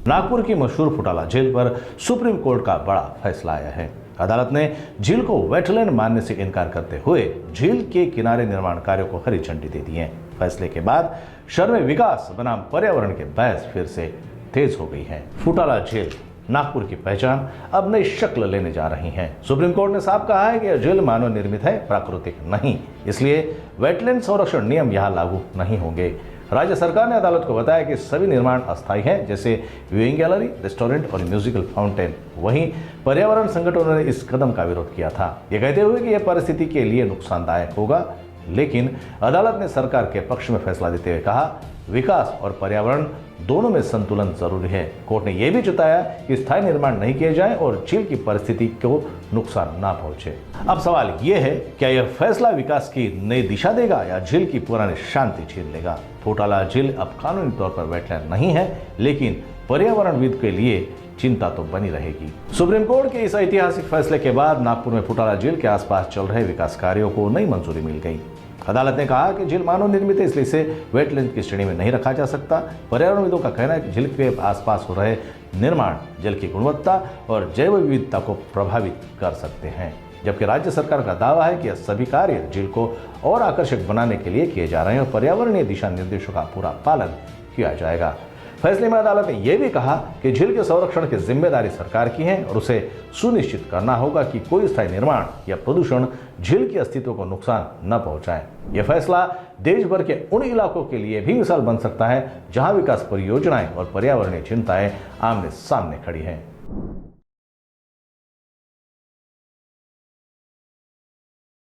नागपुर की मशहूर फुटाला झील पर सुप्रीम कोर्ट का बड़ा फैसला आया है। अदालत ने झील को वेटलैंड मानने से इनकार करते हुए झील के किनारे निर्माण कार्यों को हरी झंडी दे दी है। फैसले के बाद शहर में विकास बनाम पर्यावरण के बहस फिर से तेज हो गई है। फुटाला झील नागपुर की पहचान अब नई शक्ल लेने जा रही है। सुप्रीम कोर्ट ने साफ कहा है कि यह झील मानव निर्मित है, प्राकृतिक नहीं, इसलिए वेटलैंड संरक्षण नियम यहां लागू नहीं होंगे। राज्य सरकार ने अदालत को बताया कि सभी निर्माण अस्थायी हैं, जैसे व्यूइंग गैलरी, रेस्टोरेंट और म्यूजिकल फाउंटेन। वहीं पर्यावरण संगठनों ने इस कदम का विरोध किया था, ये कहते हुए कि यह परिस्थिति के लिए नुकसानदायक होगा। लेकिन अदालत ने सरकार के पक्ष में फैसला देते हुए कहा, विकास और पर्यावरण दोनों में संतुलन जरूरी है। कोर्ट ने यह भी जताया कि स्थायी निर्माण नहीं किए जाएं और झील की परिस्थिति को नुकसान ना पहुंचे। अब सवाल यह है, क्या यह फैसला विकास की नई दिशा देगा या झील की पुरानी शांति छीन लेगा? फुटाला झील अब कानूनी तौर पर वेटलैंड नहीं है, लेकिन पर्यावरणविद के लिए चिंता तो बनी रहेगी। सुप्रीम कोर्ट के इस ऐतिहासिक फैसले के बाद नागपुर में फुटाला झील के आसपास चल रहे विकास कार्यों को नई मंजूरी मिल गई। अदालत ने कहा कि झील मानव निर्मित है, इसलिए इसे वेटलैंड की श्रेणी में नहीं रखा जा सकता। पर्यावरणविदों का कहना है कि झील के आसपास हो रहे निर्माण जल की गुणवत्ता और जैव विविधता को प्रभावित कर सकते हैं, जबकि राज्य सरकार का दावा है कि यह सभी कार्य झील को और आकर्षक बनाने के लिए किए जा रहे हैं और पर्यावरणीय दिशा निर्देशों का पूरा पालन किया जाएगा। फैसले में अदालत ने यह भी कहा कि झील के संरक्षण की जिम्मेदारी सरकार की है और उसे सुनिश्चित करना होगा कि कोई स्थायी निर्माण या प्रदूषण झील के अस्तित्व को नुकसान न पहुंचाए। यह फैसला देश भर के उन इलाकों के लिए भी मिसाल बन सकता है जहां विकास परियोजनाएं और पर्यावरणीय चिंताएं आमने सामने खड़ी हैं।